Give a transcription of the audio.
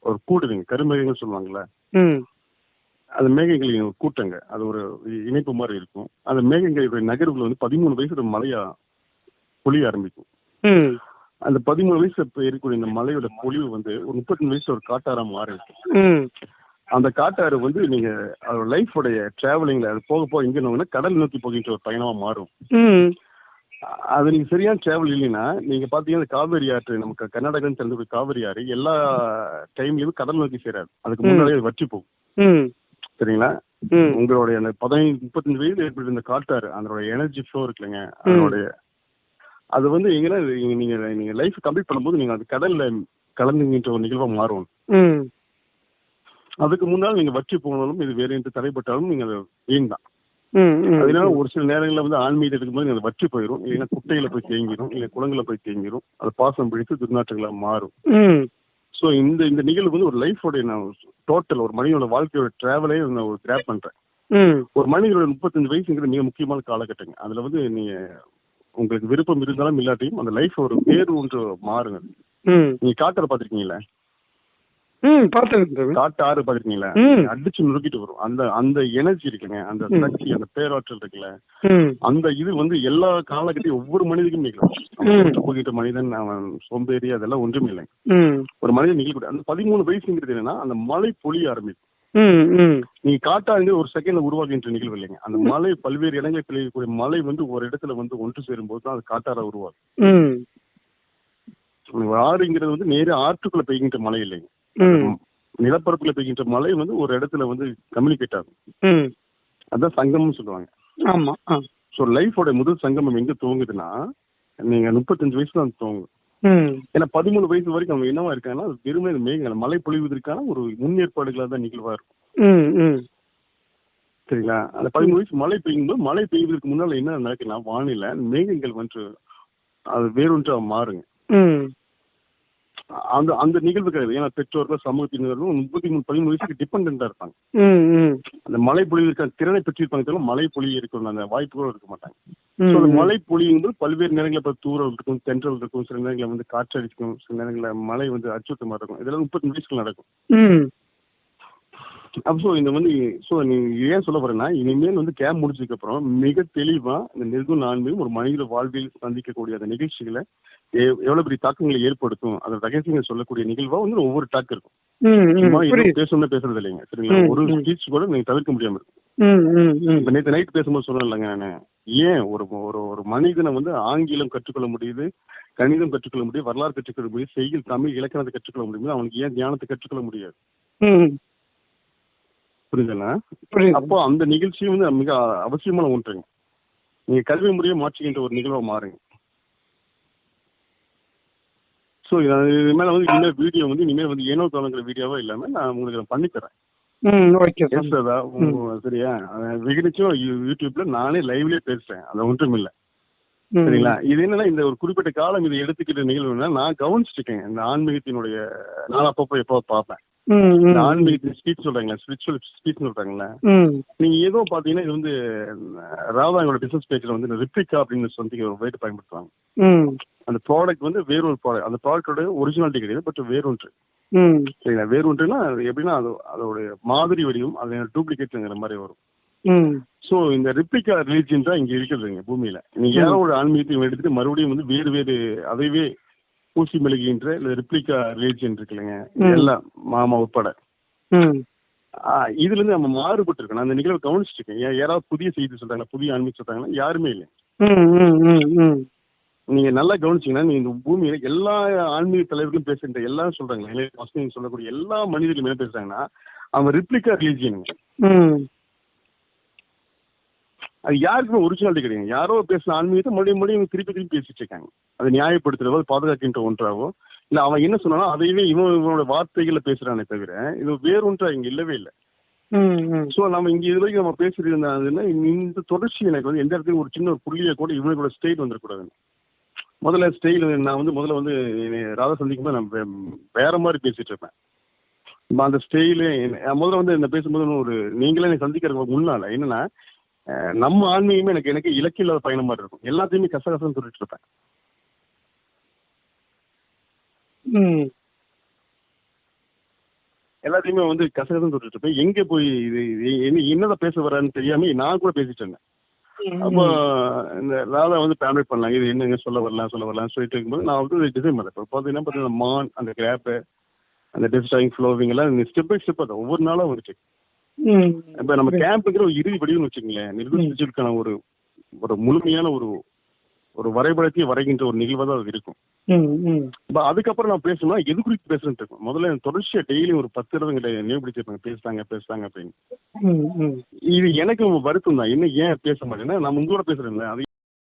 ஒரு கூடுதுங்க, கருமேகங்கள் சொல்லுவாங்கல்ல, ம் அந்த மேகங்களின் ஒரு கூட்டங்க. அது ஒரு இணைப்பு மாதிரி இருக்கும். அந்த மேகங்களுடைய நகர்வுல வந்து 13 வயசுல மழையா பொழிய ஆரம்பிக்கும். ம் அந்த 13 வயசுல இப்ப இருக்கக்கூடிய இந்த மலையோட பொழிவு வந்து ஒரு 35 வயசுல ஒரு காட்டாரா மாறிடும். ம் அந்த காட்டாறு வந்து நீங்க அதோட லைஃபோடைய டிராவலிங்ல அது போக போக எங்க நோக்கினா கடல் நோக்கி போகின்ற ஒரு பயணமா மாறும். ம் அது நீங்க சரியான டிராவல் இல்லைன்னா நீங்க பாத்தீங்கன்னா காவேரி ஆற்று, நமக்கு கர்நாடகான்னு தெரிஞ்ச காவேரி ஆறு எல்லா டைம்லயும் கடல் நோக்கி சேராது. அதுக்கு முன்னாடியே அது வற்றி போகும். ம் சரிங்களா? ம் உங்களுடைய அந்த 35 வயதுல ஏற்பட்ட இந்த காட்டாறு அதோட எனர்ஜி ஃப்ளோ இருக்குல்லங்க, அதனுடைய அது வந்து எங்கன்னா நீங்க நீங்க லைஃப் கம்ப்ளீட் பண்ணும்போது நீங்க அது கடல்ல கலந்துங்கின்ற ஒரு நிகழ்வா மாறும். ம் அதுக்கு முன்னால் நீங்க வற்றி போனாலும் இது வேற எந்த தடைப்பட்டாலும் நீங்க அதை வீண் தான். ம் ம் அதனால ஒரு சில நேரங்களில் வந்து ஆன்மீகத்துக்கு இருக்கும்போது நீங்க அதை வற்றி போயிடும், இல்லைன்னா குட்டையில போய் தேங்கிடும், இல்லை குளங்களை போய் தேங்கிடும், அது பாசம் பிடித்து துர்நாற்றங்களா மாறும். ம் ஸோ இந்த இந்த நிகழ்வு வந்து ஒரு லைஃபோடைய நான் டோட்டல் ஒரு மனிதனோட வாழ்க்கையோட டிராவலே நான் ஒரு கிராப் பண்றேன். ம் ஒரு மனிதனோட 35 வயசுங்கிறது மிக முக்கியமான காலகட்டங்க. அதுல வந்து நீங்க உங்களுக்கு விருப்பம் இருந்தாலும் இல்லாட்டியும் அந்த லைஃப் ஒரு வேறு ஒன்று மாறுங்க. ம் நீங்க காட்டாறு பாத்திருக்கீங்களா? ம் பார்த்துருக்கேன். காட்டாறு பாத்திருக்கீங்களா? ம் அடிச்சு நுறுக்கிட்டு வரும். அந்த அந்த எனர்ஜி இருக்குங்க, அந்த சக்தி, அந்த பேராற்றல் இருக்குல்ல, ம் அந்த இது வந்து எல்லா காலகட்டையும் ஒவ்வொரு மனிதனுக்கும் நிகழும். அவன் போகிட்ட மனிதன், அவன் சோம்பேறி, அதெல்லாம் ஒன்றும் இல்லை. ம் ஒரு மனிதன் நிகழக்கூடிய அந்த 13 வயசுங்கிறது என்னன்னா அந்த மழை பொழிய ஆரம்பிக்கும். ம் ம் நீங்க காட்டாங்க ஒரு செகண்ட்ல உருவாகின்ற நிகழ்வு இல்லைங்க. அந்த மழை பல்வேறு இடங்களில் பெய்யக்கூடிய மழை வந்து ஒரு இடத்துல வந்து ஒன்று சேரும்போது தான் அது காட்டாரா உருவாகும். ம் ஆறுங்கிறது வந்து நேரே ஆற்றுக்குள்ள பெய்கின்ற மழை இல்லைங்க. ம் நிலப்பரப்புல பெய்கின்ற மழை வந்து ஒரு இடத்துல வந்து கம்யூனிகேட் ஆகும். ம் அதான் சங்கமம்னு சொல்லுவாங்க. ஆமா. ஸோ லைஃபோட முதல் சங்கமம் எங்க துவங்குதுன்னா நீங்க 35 வயசுல தான் துவங்கும். ம் ஏன்னா 13 வயசு வரைக்கும் அவங்க என்னவா இருக்காங்கன்னா வெறுமே மேகங்கள் மழை பொழிவதற்கான ஒரு முன்னேற்பாடுகளாக தான் நிகழ்வா இருக்கும். ம் ம் சரிங்களா? அந்த 13 வயசு மழை பெய்யும்போது மழை பெய்வதற்கு முன்னால என்ன நடக்குன்னா வானிலை மேகங்கள் வந்து அது வேறொன்றா மாறுங்க. ம் அந்த அந்த நிகழ்வு கிடையாது. ஏன்னா பெற்றோர்கள் சமூகத்தினர்களும் 13 வயசுக்கு டிபெண்டா இருப்பாங்க. ம் ம் அந்த மழை பொழிவதற்கான திறனை பெற்றிருப்பாங்க, தவிர மழை பொழிய இருக்கணும் அந்த வாய்ப்பு கூட இருக்க மாட்டாங்க. ம் ஸோ அந்த மழை பொழியும்போது பல்வேறு நேரங்களில் இப்போ தூரல் இருக்கும், தென்றல் இருக்கும், சில நேரங்களில் வந்து காற்றடிக்கும், சில நேரங்களில் மழை வந்து அச்சுறுத்த மாதிரி இருக்கும். இதெல்லாம் 35 வயசுல நடக்கும். ம் அப்போ இந்த வந்து நீ ஏன் சொல்ல போறேன்னா இனிமேல் வந்து கேம்ப் முடிச்சதுக்கு அப்புறம் மிக தெளிவா இந்த நிர்குண ஆன்மீகம் ஒரு மனித வாழ்வில் சந்திக்கக்கூடிய அந்த நிகழ்ச்சிகளை எவ்வளவு பெரிய தாக்கங்களை ஏற்படுத்தும் அதோட ரகசியங்கள் சொல்லக்கூடிய நிகழ்வா வந்து ஒவ்வொரு டாக் இருக்கும். சும்மா இது பேசணும்னா பேசுறது இல்லைங்க. சரிங்களா? ஒரு ஸ்பீச் கூட நீங்க தவிர்க்க முடியாம இருக்கும். இப்ப நேற்று நைட் பேசும்போது சொன்னேன் இல்லைங்க நானு, ஏன் ஒரு ஒரு ஒரு மனிதனை வந்து ஆங்கிலம் கற்றுக்கொள்ள முடியுது, கணிதம் கற்றுக்கொள்ள முடியும், வரலாறு கற்றுக்கொள்ள முடியும், செய்யுள், தமிழ், இலக்கணத்தை கற்றுக்கொள்ள முடியும், அவனுக்கு ஏன் தியானத்தை கற்றுக்கொள்ள முடியாது? புரியுதுங்களா? அப்போ அந்த நிகழ்ச்சி வந்து மிக அவசியமான ஒன்றுங்க. நீங்க கல்வி முறையை மாற்றுகின்ற ஒரு நிகழ்வா மாறுங்க. ஸோ இது மேல வந்து இனிமேல் வீடியோ வந்து இனிமேல் வந்து ஏனோ தானங்கிற வீடியோவா இல்லாம நான் உங்களுக்கு பண்ணி தரேன். சரியா? விகிடிச்சும் யூடியூப்ல நானே லைவ்லயே பேசுறேன், அது ஒன்றும் இல்லை. சரிங்களா? இது என்னன்னா இந்த ஒரு குறிப்பிட்ட காலம் இதை எடுத்துக்கிட்ட நிகழ்வுன்னா நான் கவனிச்சுட்டேன். இந்த ஆன்மீகத்தினுடைய நான் அப்பப்போ எப்போ பார்ப்பேன். இந்த ஆன்மீகத்தின் ஸ்பீச் சொல்றாங்களா, ஸ்பிரிச்சுவல் ஸ்பீச் சொல்றாங்களா, நீங்க ஏதோ பாத்தீங்கன்னா இது வந்து ராதாங்களோட பிசினஸ் பேஜ்ல வந்து ரிப்ளிகா அப்படின்னு சொல்லி ஒரு வேர்டு பயன்படுத்துவாங்க. அந்த ப்ராடக்ட் வந்து வேறொரு ப்ராடக்ட், அந்த ப்ராடக்டோட ஒரிஜினாலிட்டி கிடையாது, பட் வேறொன்று. சரிங்களா? வேறொன்றுனா எப்படின்னா அதோட மாதிரி வடிவம் அது டூப்ளிகேட்ங்கிற மாதிரி வரும். ஸோ இந்த ரிப்ளிகா ரிலீஜியன் தான் இங்க இருக்குதுங்க பூமியில. நீங்க யாரோ ஒரு ஆன்மீகத்தையும் எடுத்துட்டு மறுபடியும் வந்து வேறு வேறு அதைவே பூசி மெழுகின்ற இல்ல ரிப்ளிகா ரிலீஜியன் இருக்குல்லங்க, எல்லாம் மாமா உட்பட இதுல இருந்து நம்ம மாறுபட்டு இருக்கோம். நான் அந்த நிகழ்வை கவனிச்சுட்டு இருக்கேன். யாராவது புதிய செய்தி சொல்றாங்க, புதிய ஆன்மீகம் சொல்றாங்கன்னா யாருமே இல்லை. நீங்க நல்லா கவனிச்சீங்கன்னா நீங்க இந்த பூமியில எல்லா ஆன்மீக தலைவர்களும் பேசுகின்ற எல்லாரும் சொல்றாங்க, சொல்லக்கூடிய எல்லா மனிதர்களும் என்ன பேசுறாங்கன்னா அவங்க ரிப்ளிகா ரிலீஜியன். அது யாருக்குமே ஒரிஜினாலிட்டி கிடையாது. யாரோ பேசின ஆன்மீகத்தை மறுபடியும் திருப்பி பேசிட்டு இருக்காங்க. அதை நியாயப்படுத்துறதோ பாதுகாக்கின்ற ஒன்றாவோ இல்ல அவன் என்ன சொன்னாலும் அதையவே இவனோட வார்த்தைகளை பேசுறானே தவிர இது வேறொன்றா இங்க இல்லவே இல்லை. சோ நம்ம இங்க இது வரைக்கும் நம்ம பேசிட்டு இருந்தாங்கன்னா இந்த தொடர்ச்சி எனக்கு வந்து எந்த இடத்துலையும் ஒரு சின்ன ஒரு புள்ளிய கூட இவனோட ஸ்டைல் வந்துடக்கூடாது. முதல்ல ஸ்டைல் நான் வந்து முதல்ல வந்து ராதா சந்திக்கும் போது நான் வேற மாதிரி பேசிட்டு இருப்பேன். அந்த ஸ்டைலு முதல்ல வந்து என்ன பேசும்போது ஒரு நீங்களே எனக்கு சந்திக்கிறதுக்கு முன்னால என்னன்னா நம்ம ஆன்மீகமே எனக்கு இலக்கிய இல்லாத பயணம் மாதிரி இருக்கும். எல்லாத்தையுமே கசகசன்னு சொல்லிட்டு இருப்பேன். எல்லாத்தையுமே வந்து கசகசன்னு சொல்லிட்டு இருப்பேன். எங்க போய் என்னதான் பேச வரான்னு தெரியாம நான் கூட பேசிட்டு இருந்தேன். அப்போ இந்த ராதா வந்து பேம்லெட் பண்ணாங்க, இது என்னங்க சொல்ல வரலாம் சொல்லிட்டு இருக்கும்போது நான் வந்து டிசைன் பண்ணேன். இப்போ பார்த்தீங்கன்னா மான், அந்த கிராப்பு, அந்த டிஸ்டாயிங் ஃப்ளோவிங் எல்லாம் ஸ்டெப் பை ஸ்டெப் அதை ஒவ்வொரு நாளும் வந்துச்சு. இப்போ நம்ம கேம்புங்கிற ஒரு இறுதி வடிவம்னு வச்சுக்கோங்களேன், நிர்வகிச்சிருக்கான ஒரு ஒரு முழுமையான ஒரு ஒரு வரைபடத்தையும் வரைகின்ற ஒரு நிகழ்வாக தான் அது இருக்கும். அதுக்கப்புறம் நான் பேசணும்னா எது குறித்து பேசுறேன்னு இருக்கும். முதல்ல தொடர்ச்சியா டெய்லி ஒரு 10 தடவை நினைவுபடுத்திருப்பாங்க, பேசுறாங்க அப்படின்னு. இது எனக்கு வருத்தம் தான். என்ன ஏன் பேச மாட்டேன்னா, நான் உங்களோட பேசுறேன்ல, அது